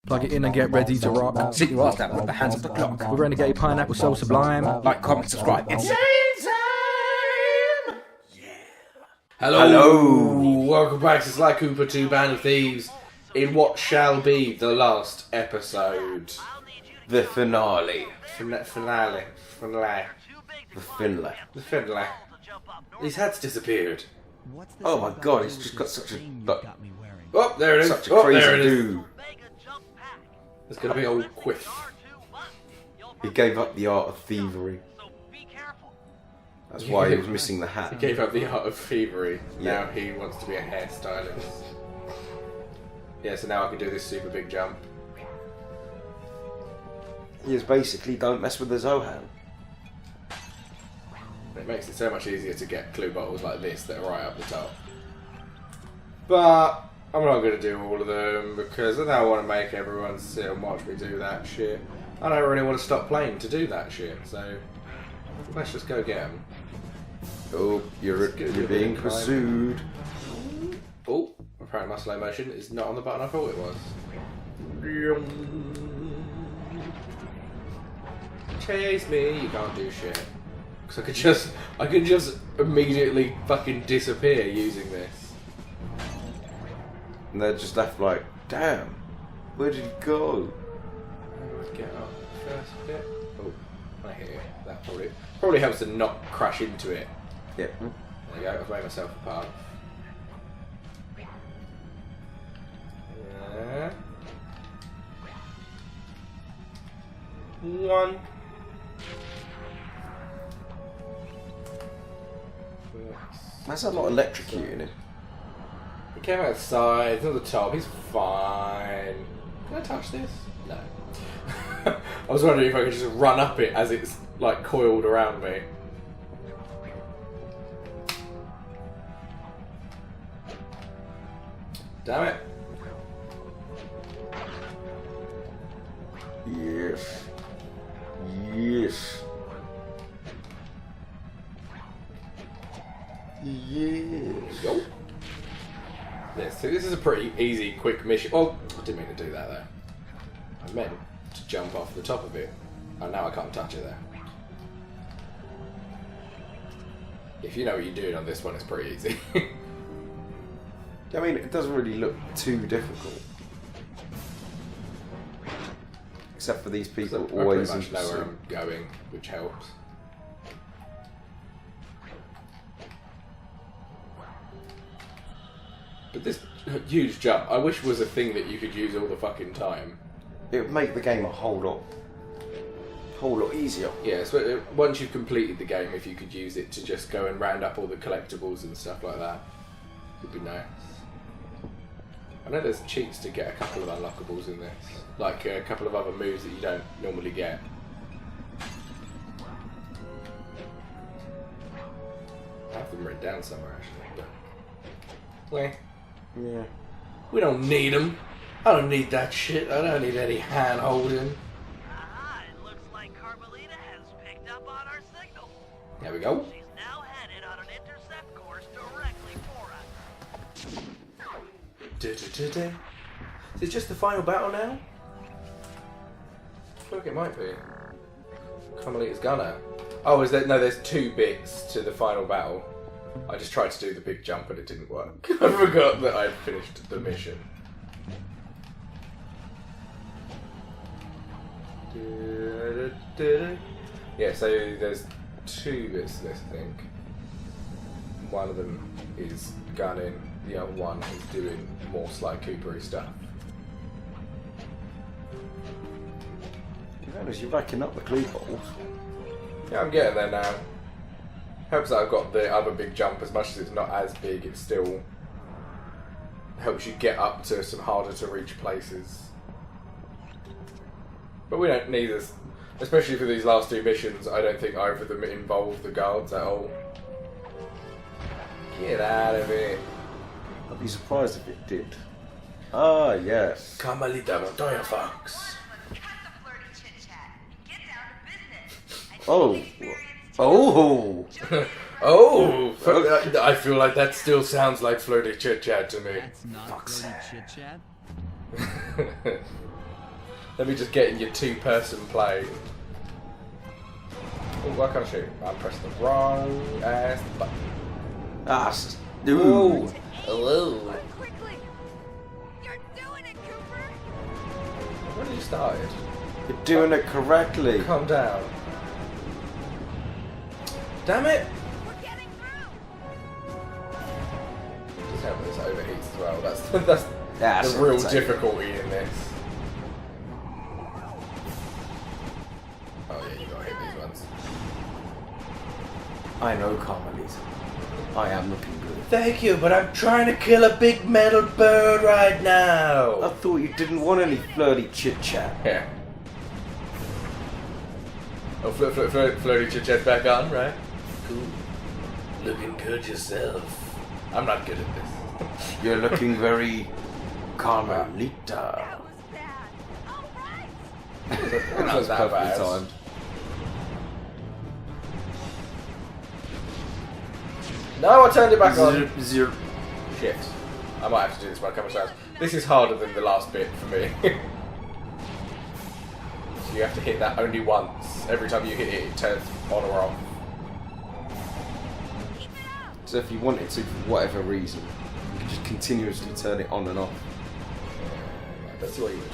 Plug it in and get ready to rock. Sit your ass down with the hands of the clock. With Renegade Pineapple so sublime. Like, comment, subscribe. It's time! Yeah. Hello. Welcome back to Sly Cooper 2 Band of Thieves in what shall be the last episode. The finale. Finale. The finale. The finale. His hat's disappeared. Oh my god, he's just got such a... Oh, there it is. Such a crazy there it is. dude. It's going to be old Quiff. He gave up the art of thievery. That's why he was missing the He hat. gave up the art of thievery. Yeah. Now he wants to be a hairstylist. Yeah, so now I can do this super big jump. He is basically don't mess with the Zohan. It makes it so much easier to get clue bottles like this that are right up the top. But I'm not going to do all of them because I don't want to make everyone sit and watch me do that shit. I don't really want to stop playing to do that shit, so let's just go get them. Oh, you're being pursued. Oh, apparently my slow motion is not on the button I thought it was. Chase me, you can't do shit. Because I can just immediately fucking disappear using this. And they're just left like, damn, where did he go? Get up first bit. Oh, I hear that probably helps to not crash into it. Yep. There we go, I've made myself a path. Yeah. One. That's a lot electrocuting him. He came outside, he's on the top, he's fine. Can I touch this? No. I was wondering if I could just run up it as it's like coiled around me. Damn it. Yes. Yes. Yes. Go. Yes, so this is a pretty easy, quick mission. Oh, I didn't mean to do that there. I meant to jump off the top of it. And now I can't touch it there. If you know what you're doing on this one, it's pretty easy. I mean, it doesn't really look too difficult. Except for these people So always I pretty much know where in I'm going, which helps. But this huge jump, I wish was a thing that you could use all the fucking time. It would make the game a whole lot easier. Yeah, so once you've completed the game, if you could use it to just go and round up all the collectibles and stuff like that, would be nice. I know there's cheats to get a couple of unlockables in this, like a couple of other moves that you don't normally get. I have them written down somewhere actually, but Yeah. we don't need them. I don't need that shit. I don't need any hand holding. Aha, it looks like Carmelita has picked up on our signal. There we go. She's now headed on an intercept course directly for us. Is it just the final battle now? I feel like it might be. Carmelita's gunner. Oh, is there? No, there's two bits to the final battle. I just tried to do the big jump and it didn't work. I forgot that I'd finished the mission. Yeah, so there's two bits to this, I think. One of them is gunning, the other one is doing more Sly Cooper-y stuff. As you're racking up the clue bottles. Yeah, I'm getting there now. Helps that I've got the other big jump. As much as it's not as big, it still helps you get up to some harder to reach places. But we don't need this, especially for these last two missions. I don't think either of them involve the guards at all. Get out of it. I'd be surprised if it did. Ah, yes. Carmelita Montoya Fox. Cut the flirty chit chat. Get down to business. I need Oh. to experience Oh. Oh, I feel like that still sounds like flirty chit chat to me. That's not Fuck's flirty sake. chit chat. Let me just get in your two-person plane. Oh, I can't shoot. I pressed the wrong ass button. Ah, Ooh. ooh. Hello. Quickly! You're doing it, Cooper! When did you started? You're doing it correctly. Calm down. Damn it! We're getting through! Just help me, this overheats as well. That's That's the real what I'm saying. difficulty in this. Oh yeah, you gotta hit these ones. I know, Carmelita. I am looking good. Thank you, but I'm trying to kill a big metal bird right I now. thought you didn't want any flirty chit chat. Yeah. Oh, flirty chit chat back on, right? Cool. Looking good yourself. I'm not good at this. You're looking very Carmelita. That was bad. All right! That was that perfectly bad. timed. No, I turned it back on. Zero. Shit. I might have to do this one a couple of times. This is harder than the last bit for me. So you have to hit that only once. Every time you hit it, it turns on or off. So if you wanted to, for whatever reason, you could just continuously turn it on and off. That's what you would.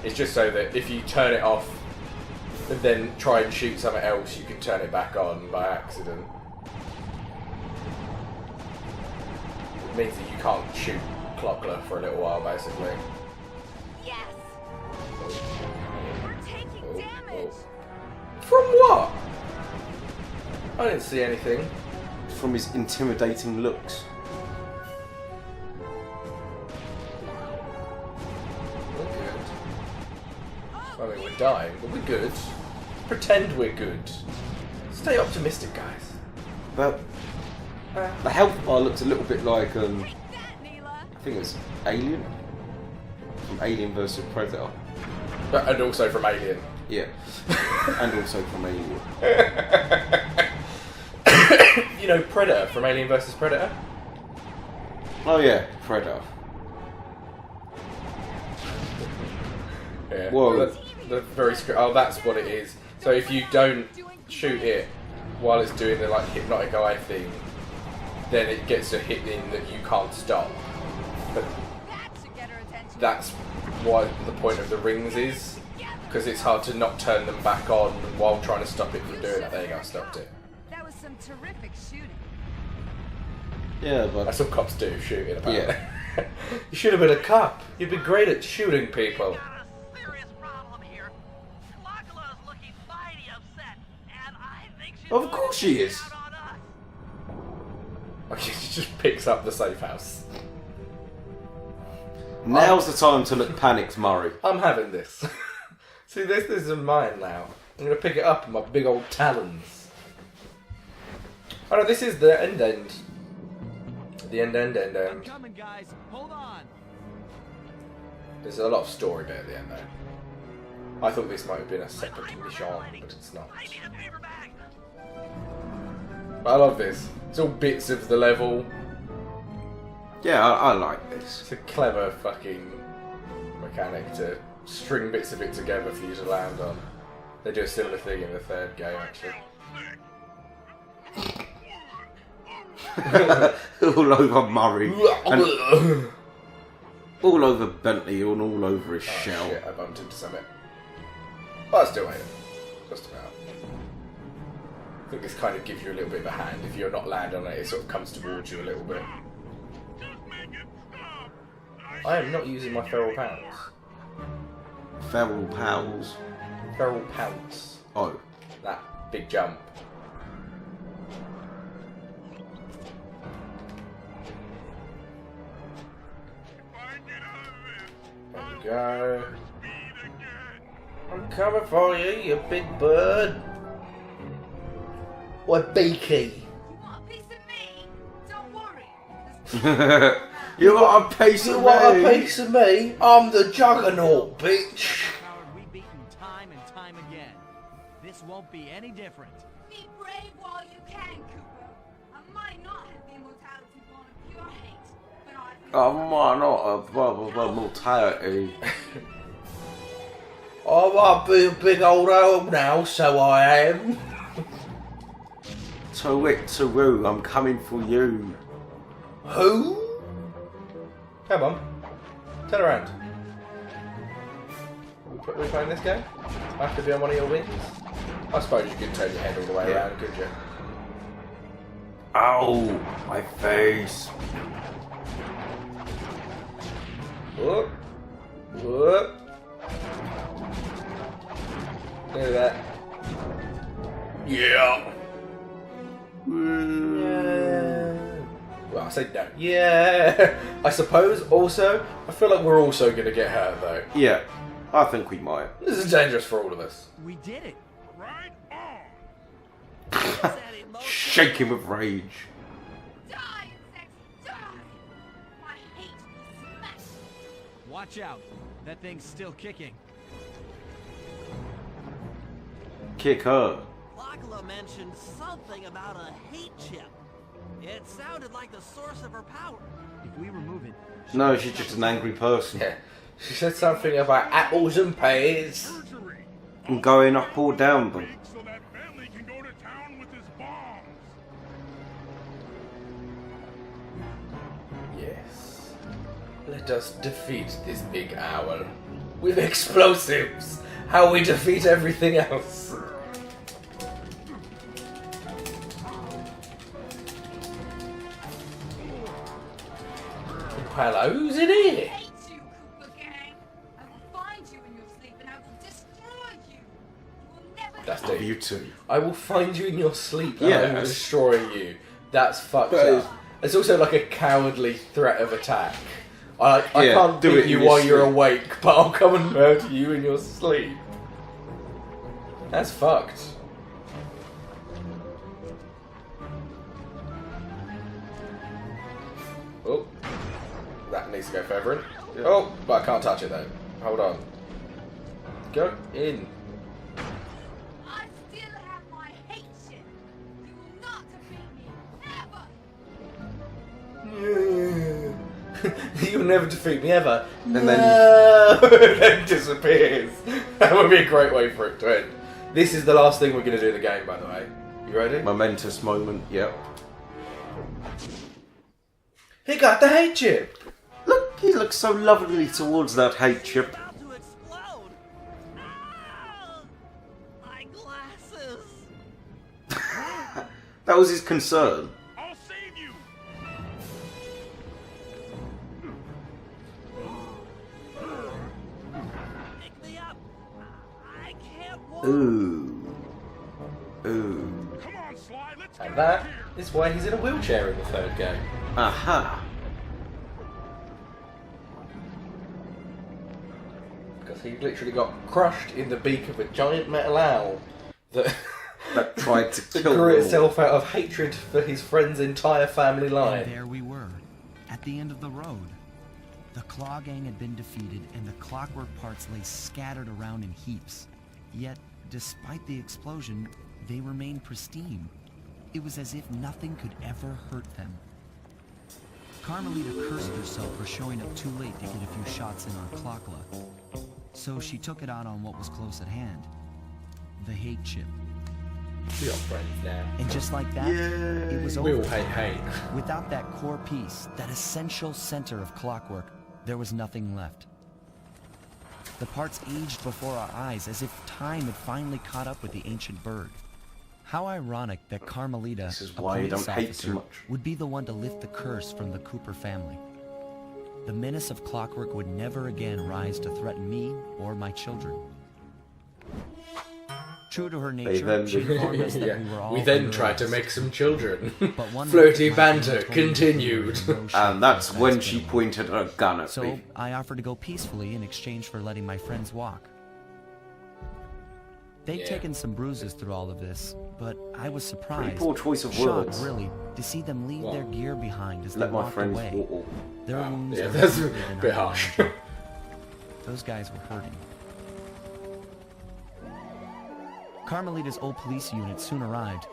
It's just so that if you turn it off and then try and shoot something else, you can turn it back on by accident. It means that you can't shoot Clockler for a little while, basically. Yes! We're taking damage! From what? I didn't see anything. From his intimidating looks. We're good. I mean, we're dying, but we're good. Pretend we're good. Stay optimistic, guys. But the health bar looks a little bit like Take that, Neela! I think it's Alien from Alien vs Predator. And also from Alien. Yeah, and also from Alien. You know Predator from Alien vs Predator? Oh yeah, Predator. Yeah. Whoa. The very oh, that's what it is. So if you don't shoot it while it's doing the like hypnotic eye thing, then it gets a hit in that you can't stop. But That should get her attention. that's what the point of the rings is, because it's hard to not turn them back on while trying to stop it from doing that. There you go, I stopped it. That was some terrific shooting. Yeah, but That's what cops do, shooting apparently. Yeah. You should have been a cop. You'd be great at shooting people. Got a serious problem here. Locula's looking mighty upset, and I think she's Of course she is. out on us. Okay, she just picks up the safe house. now's the time to look panicked, Murray. I'm having this. See, this is mine now. I'm going to pick it up in my big old talons. Oh no, this is the end. The end. Coming, guys. Hold on. There's a lot of story there at the end though. I thought this might have been a separate mission, but it's not. I need a paper bag. But I love this. It's all bits of the level. Yeah, I like this. It's a clever fucking mechanic to string bits of it together for you to land on. They do a similar thing in the third game, actually. All over Murray. And all over Bentley and all over his shell. Shit, I bumped into something. Well, I still made it. Just about. I think this kind of gives you a little bit of a hand. If you're not landing on it, it sort of comes towards you a little bit. I am not using my feral pounds. Feral pals. Feral pounce. Oh. That big jump. There we go. I'm coming for you, you big bird. What beaky? You want a piece of me? Don't worry. You got a piece You of want me? a piece of me? I'm the juggernaut, bitch. Howard, we've beaten time and time again. This won't be any different. Be brave while you can, Cooper. I might not have the immortality born of pure hate, but I think Oh, man, not a blah, blah, blah, mortality. I might be a big old hole now, so I am. To it, to woo, I'm coming for you. Who? Come on. Turn around. We playing this game? I have to be on one of your wings? I suppose you could turn your head all the way around, could you? Ow, my face. Whoop. Whoop. Look at that. Yeah. Well, I said no. Yeah. I suppose also, I feel like we're also going to get hurt though. Yeah, I think we might. This is dangerous for all of us. We did it. Right on. Shaking with rage. Die, insects, die! I hate you, smash! Watch out. That thing's still kicking. Kick her. Lagla mentioned something about a hate chip. It sounded like the source of her power. If we remove it, No, she's just an angry person. Yeah. She said something about apples and pears. I'm going up or down, but So that family can go to town with his bombs. Yes. Let us defeat this big owl. With explosives. How we defeat everything else. Hello, who's in I here? hate you, Cooper Gang! I will find you in your sleep and I will destroy you! You will never That's get deep. you too. I will find you in your sleep and I will Yes. destroy you. That's fucked That up. It's also like a cowardly threat of attack. I Yeah, can't do beat it in you your while you're sleep. awake, but I'll come and murder you in your sleep. That's fucked. Oh. That needs to go further in. Oh, but I can't touch it though. Hold on. Go in. I still have my hate shit! You will not defeat me, ever! You'll never defeat me ever. And then then- then disappears. That would be a great way for it to end. This is the last thing we're going to do in the game, by the way. You ready? Momentous moment, yep. He got the hate chip. Look, he looks so lovely towards that hate chip. About to explode. Ah! My glasses. That was his concern. I'll save you. Pick me up. I can't walk. Ooh. Ooh. Come on, Sly. Let's get And out that of here. is why he's in a wheelchair in the third game. Aha. Because he literally got crushed in the beak of a giant metal owl that, That tried to that kill grew them all. itself out of hatred for his friend's entire family And line. there we were, at the end of the road. The Claw Gang had been defeated, and the clockwork parts lay scattered around in heaps. Yet, despite the explosion, they remained pristine. It was as if nothing could ever hurt them. Carmelita cursed herself for showing up too late to get a few shots in on Clockla. So she took it out on what was close at hand. The hate chip. We are friends now. And just like that, it was We over. all hate hate. Without that core piece, that essential center of clockwork, there was nothing left. The parts aged before our eyes as if time had finally caught up with the ancient bird. How ironic that Carmelita, This is a why you police don't hate officer, too much. would be the one to lift the curse from the Cooper family. The menace of clockwork would never again rise to threaten me or my children. True to her nature, then she informed us that Yeah. we were all We then under tried to arrest. make some children. But one Flirty night, my banter friend told me continued. there was no And that's shot when at she them. pointed a gun at So me. I offered to go peacefully in exchange for letting my friends walk. They'd Yeah. taken some bruises through all of this, but I was surprised, Pretty poor choice of shocked words. really, to see them leave What? their gear behind as Let they my walked friends away. walk. Their wounds Yeah, were that's a deeper than I bit could harsh. imagine. Those guys were hurting. Carmelita's old police unit soon arrived.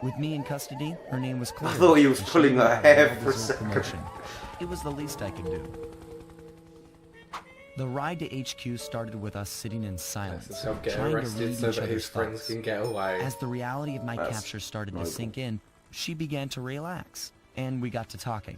With me in custody, her name was clear. I thought he was and she pulling her got a hair well-deserved for a second. promotion. It was the least I could do. The ride to HQ started with us sitting in silence, Let's help get trying to arrested read so each that his other's friends thoughts. can get away. As the reality of my That's capture started to noble. sink in, she began to relax, and we got to talking.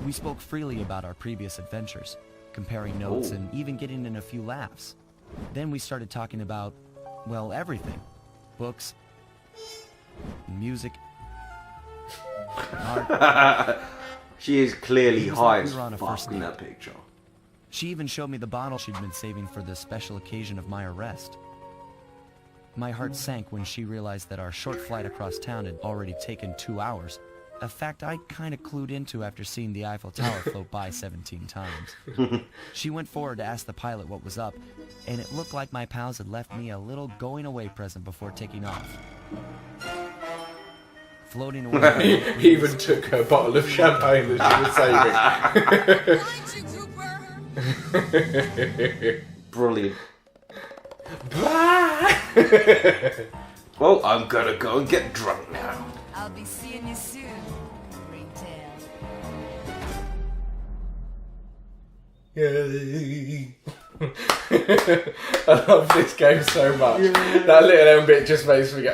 We spoke freely about our previous adventures, comparing notes Ooh. and even getting in a few laughs. Then we started talking about, well, everything. Books, music, art. She is clearly It was high like we as were on a fuck first in date. that picture. She even showed me the bottle she'd been saving for the special occasion of my arrest. My heart sank when she realized that our short flight across town had already taken 2 hours, a fact I kind of clued into after seeing the Eiffel Tower float by 17 times. She went forward to ask the pilot what was up, and it looked like my pals had left me a little going-away present before taking off. Floating away... He even took her bottle of champagne that she was saving. Find you, Cooper! Brilliant. Well, I'm gonna go and get drunk now. I'll be seeing you soon, Ringtail. Yay. I love this game so much. That little bit just makes me go.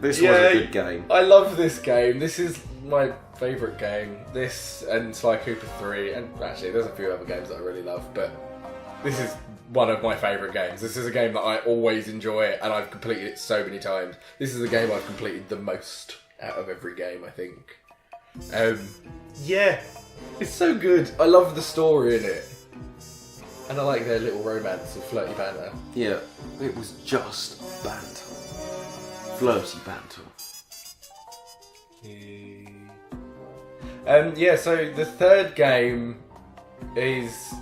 This was a good game. I love this game. This is my favourite game. This and Sly Cooper 3, and actually there's a few other games that I really love, but this is one of my favourite games. This is a game that I always enjoy, and I've completed it so many times. This is the game I've completed the most out of every game, I think. Yeah, it's so good. I love the story in it. And I like their little romance and flirty banter. Yeah, it was just banter. Flirty banter. Yeah, so the third game is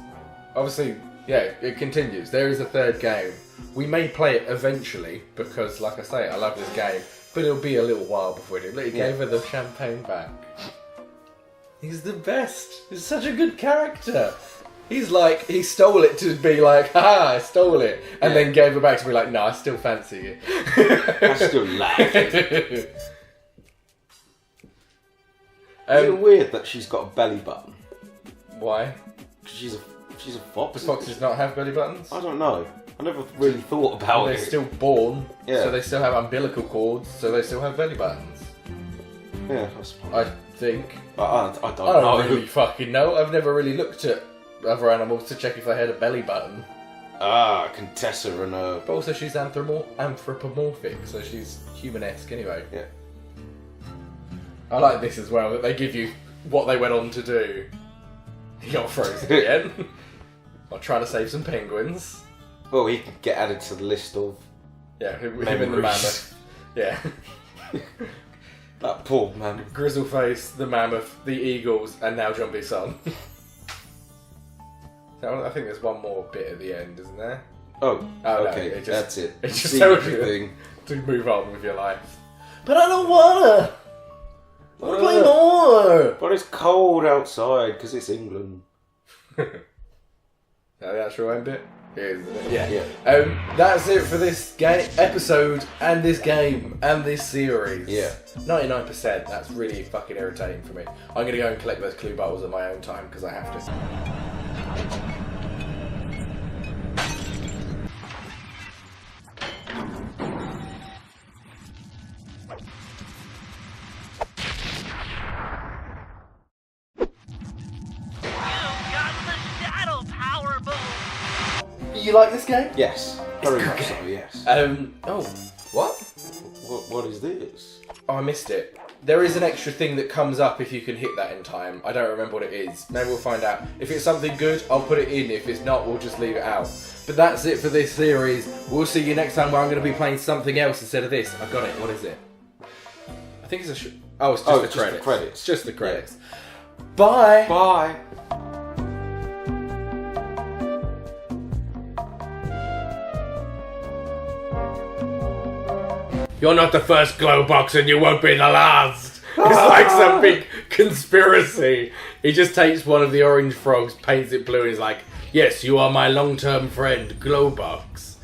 obviously, yeah, it continues. There is a third game. We may play it eventually because, like I say, I love this game, but it'll be a little while before we do. Look, he gave her the champagne back. He's the best. He's such a good character. He's like, he stole it to be like, haha, I stole it, and then gave it back to be like, no, I still fancy you. I still like it. Is it weird that she's got a belly button? Why? 'Cause she's a fox. Do foxes not have belly buttons? I don't know. I never really thought about They're it. still born, Yeah. so they still have umbilical cords, so they still have belly buttons. Yeah, I suppose. I think. I don't I know. don't really fucking know. I've never really looked at other animals to check if they had a belly button. Ah, Contessa and But also she's anthropomorphic, so she's human-esque anyway. yeah. I like this as well, that they give you what they went on to do. He got frozen again. While trying to save some penguins. Well, he could get added to the list of Yeah, him and the memories. mammoth. Yeah. That poor man. Grizzleface, the mammoth, the eagles, and now Jumpy's son. So I think there's one more bit at the end, isn't there? Oh, Oh, no, okay, it just- that's it. it just See tells you everything. To move on with your life. But I don't wanna! I wanna play more! But it's cold outside because it's England. Is that the actual end bit? It is, isn't it? Yeah. Yeah. That's it for this episode, and this game, and this series. Yeah. 99%, that's really fucking irritating for me. I'm gonna go and collect those clue bottles at my own time, because I have to. Got the shadow power boom. You like this game? Yes, very much so. Yes. Oh, what? What is this? Oh, I missed it. There is an extra thing that comes up if you can hit that in time. I don't remember what it is. Maybe we'll find out. If it's something good, I'll put it in. If it's not, we'll just leave it out. But that's it for this series. We'll see you next time where I'm going to be playing something else instead of this. I got it. What is it? I think it's a... Oh, it's just the just the credits. credits. It's just the credits. Bye! Bye. You're not the first glow box and you won't be the last. It's like some big conspiracy. He just takes one of the orange frogs, paints it blue, and he's like, yes, you are my long-term friend, Glowbox.